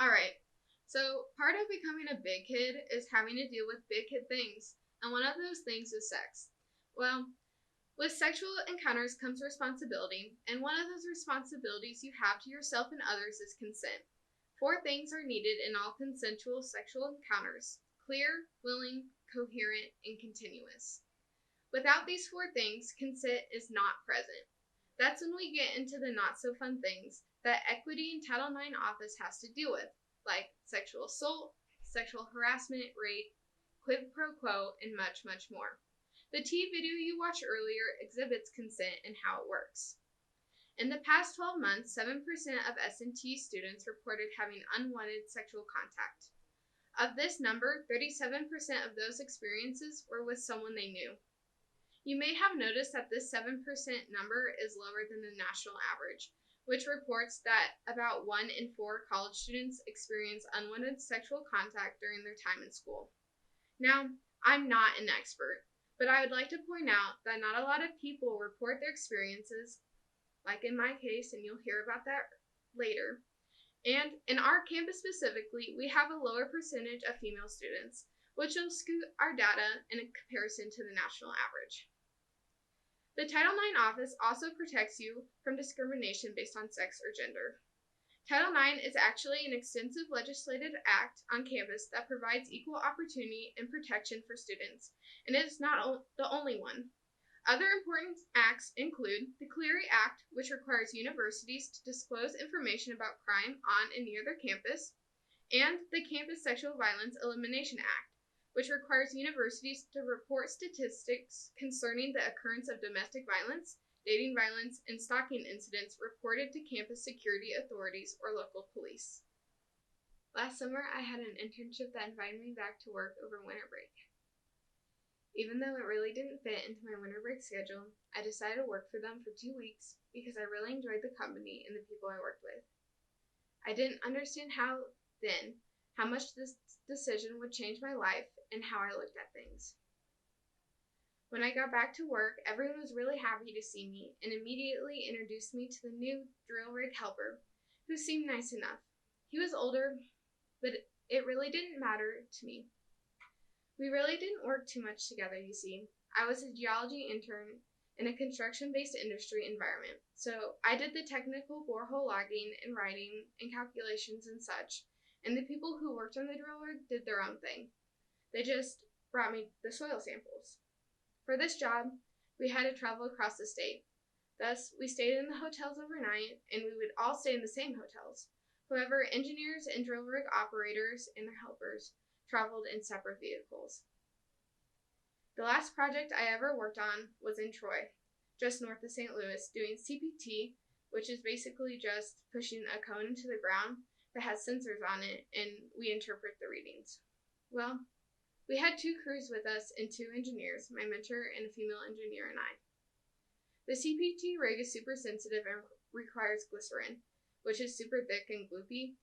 Alright, so part of becoming a big kid is having to deal with big kid things, and one of those things is sex. Well, with sexual encounters comes responsibility, and one of those responsibilities you have to yourself and others is consent. Four things are needed in all consensual sexual encounters: clear, willing, coherent, and continuous. Without these four things, consent is not present. That's when we get into the not so fun things that Equity and Title IX office has to deal with, like sexual assault, sexual harassment, rape, quid pro quo, and much, much more. The T video you watched earlier exhibits consent and how it works. In the past 12 months, 7% of S&T students reported having unwanted sexual contact. Of this number, 37% of those experiences were with someone they knew. You may have noticed that this 7% number is lower than the national average, which reports that about 1 in 4 college students experience unwanted sexual contact during their time in school. Now, I'm not an expert, but I would like to point out that not a lot of people report their experiences, like in my case, and you'll hear about that later. And in our campus specifically, we have a lower percentage of female students, which will scoot our data in comparison to the national average. The Title IX office also protects you from discrimination based on sex or gender. Title IX is actually an extensive legislative act on campus that provides equal opportunity and protection for students, and it is not the only one. Other important acts include the Clery Act, which requires universities to disclose information about crime on and near their campus, and the Campus Sexual Violence Elimination Act, which requires universities to report statistics concerning the occurrence of domestic violence, dating violence, and stalking incidents reported to campus security authorities or local police. Last summer, I had an internship that invited me back to work over winter break. Even though it really didn't fit into my winter break schedule, I decided to work for them for 2 weeks because I really enjoyed the company and the people I worked with. I didn't understand how much this decision would change my life and how I looked at things. When I got back to work, everyone was really happy to see me and immediately introduced me to the new drill rig helper, who seemed nice enough. He was older, but it really didn't matter to me. We really didn't work too much together, you see. I was a geology intern in a construction-based industry environment, so I did the technical borehole logging and writing and calculations and such, and the people who worked on the drill rig did their own thing. They just brought me the soil samples. For this job, we had to travel across the state. Thus, we stayed in the hotels overnight, and we would all stay in the same hotels. However, engineers and drill rig operators and their helpers traveled in separate vehicles. The last project I ever worked on was in Troy, just north of St. Louis, doing CPT, which is basically just pushing a cone into the ground that has sensors on it, and we interpret the readings. Well, we had 2 crews with us and 2 engineers, my mentor and a female engineer and I. The CPT rig is super sensitive and requires glycerin, which is super thick and gloopy,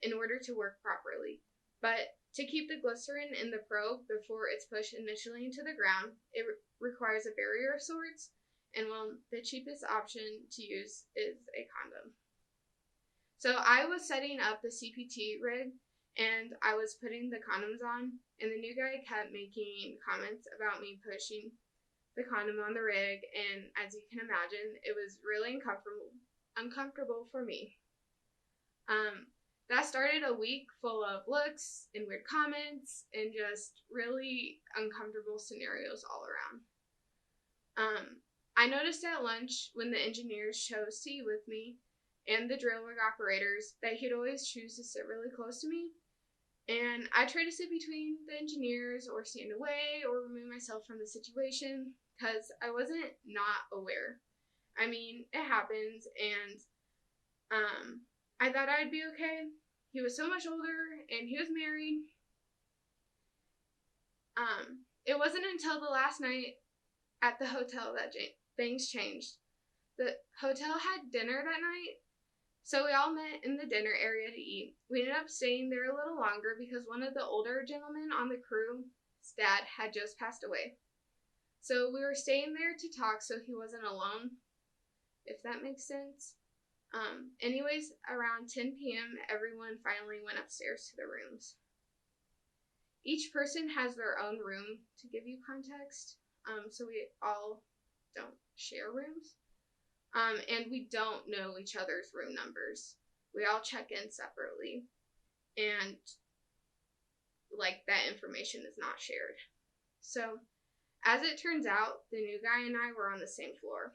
in order to work properly. But to keep the glycerin in the probe before it's pushed initially into the ground, it requires a barrier of sorts, and well, the cheapest option to use is a condom. So I was setting up the CPT rig, and I was putting the condoms on, and the new guy kept making comments about me pushing the condom on the rig, and as you can imagine, it was really uncomfortable for me. That started a week full of looks and weird comments and just really uncomfortable scenarios all around. I noticed at lunch when the engineers chose to eat with me and the drill rig operators that he'd always choose to sit really close to me. And I tried to sit between the engineers or stand away or remove myself from the situation because I wasn't not aware. I mean, it happens, and I thought I'd be okay. He was so much older, and he was married. It wasn't until the last night at the hotel that things changed. The hotel had dinner that night, so we all met in the dinner area to eat. We ended up staying there a little longer because one of the older gentlemen on the crew's dad had just passed away. So we were staying there to talk so he wasn't alone, if that makes sense. Anyways, around 10 p.m., everyone finally went upstairs to their rooms. Each person has their own room, to give you context, so we all don't share rooms. And we don't know each other's room numbers. We all check in separately, and that information is not shared. So, as it turns out, the new guy and I were on the same floor.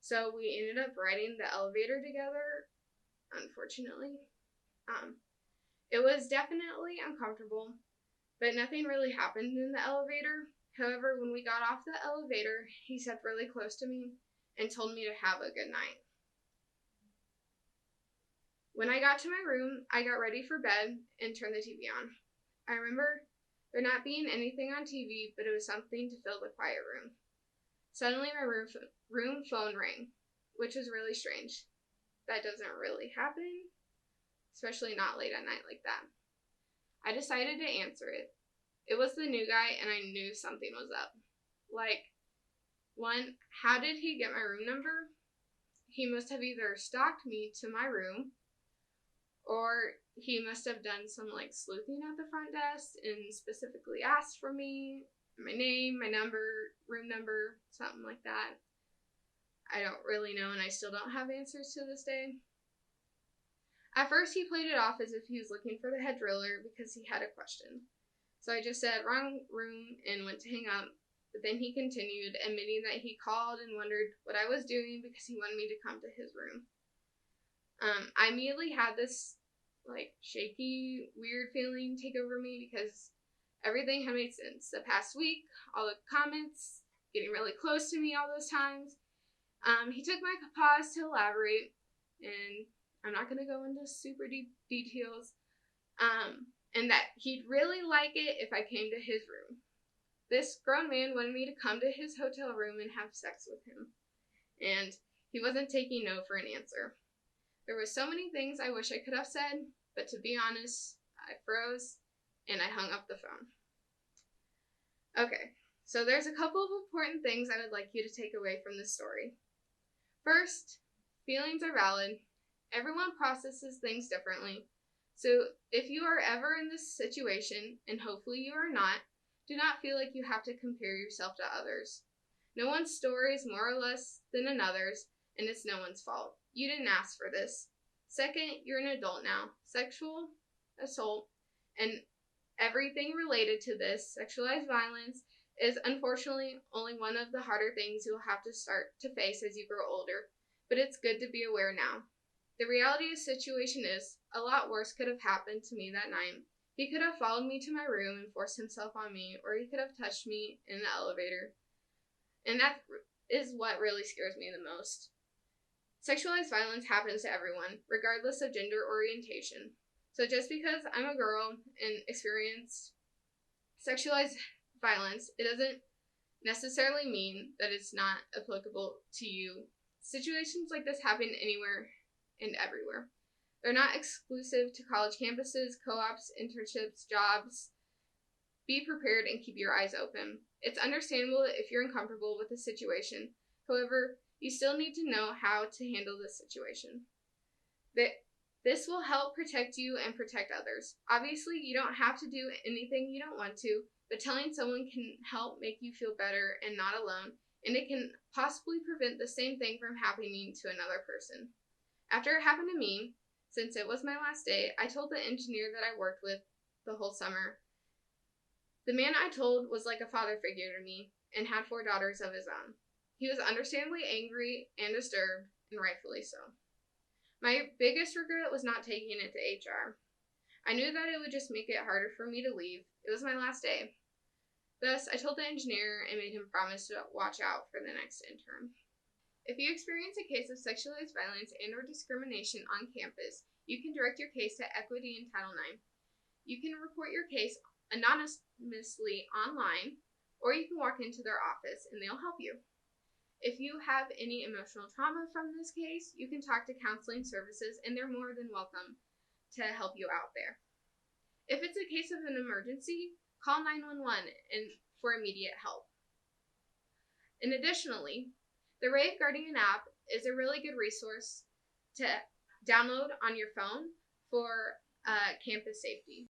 So we ended up riding the elevator together, unfortunately. It was definitely uncomfortable, but nothing really happened in the elevator. However, when we got off the elevator, he sat really close to me and told me to have a good night. When I got to my room, I got ready for bed and turned the TV on. I remember there not being anything on TV, but it was something to fill the quiet room. Suddenly, my room phone rang, which was really strange. That doesn't really happen, especially not late at night like that. I decided to answer it. It was the new guy, and I knew something was up. One, how did he get my room number? He must have either stalked me to my room, or he must have done some sleuthing at the front desk and specifically asked for me, my name, my number, room number, something like that. I don't really know, and I still don't have answers to this day. At first, he played it off as if he was looking for the head driller because he had a question. So I just said, wrong room, and went to hang up. But then he continued, admitting that he called and wondered what I was doing because he wanted me to come to his room. I immediately had this, shaky, weird feeling take over me because everything had made sense. The past week, all the comments, getting really close to me all those times. He took my pause to elaborate, and I'm not going to go into super deep details, and that he'd really like it if I came to his room. This grown man wanted me to come to his hotel room and have sex with him, and he wasn't taking no for an answer. There were so many things I wish I could have said, but to be honest, I froze, and I hung up the phone. Okay, so there's a couple of important things I would like you to take away from this story. First, feelings are valid. Everyone processes things differently. So if you are ever in this situation, and hopefully you are not, do not feel like you have to compare yourself to others. No one's story is more or less than another's, and it's no one's fault. You didn't ask for this. Second, you're an adult now. Sexual assault and everything related to this, sexualized violence, is unfortunately only one of the harder things you'll have to start to face as you grow older, but it's good to be aware now. The reality of the situation is, a lot worse could have happened to me that night. He could have followed me to my room and forced himself on me, or he could have touched me in the elevator. And that is what really scares me the most. Sexualized violence happens to everyone, regardless of gender orientation. So just because I'm a girl and experienced sexualized violence, it doesn't necessarily mean that it's not applicable to you. Situations like this happen anywhere and everywhere. They're not exclusive to college campuses, co-ops, internships, jobs. Be prepared and keep your eyes open. It's understandable if you're uncomfortable with the situation. However, you still need to know how to handle this situation. This will help protect you and protect others. Obviously, you don't have to do anything you don't want to, but telling someone can help make you feel better and not alone, and it can possibly prevent the same thing from happening to another person. After it happened to me, since it was my last day, I told the engineer that I worked with the whole summer. The man I told was like a father figure to me and had 4 daughters of his own. He was understandably angry and disturbed, and rightfully so. My biggest regret was not taking it to HR. I knew that it would just make it harder for me to leave. It was my last day. Thus, I told the engineer and made him promise to watch out for the next intern. If you experience a case of sexualized violence and/or discrimination on campus, you can direct your case to Equity and Title IX. You can report your case anonymously online, or you can walk into their office and they'll help you. If you have any emotional trauma from this case, you can talk to counseling services, and they're more than welcome to help you out there. If it's a case of an emergency, call 911 for immediate help. And additionally, the Rave Guardian app is a really good resource to download on your phone for campus safety.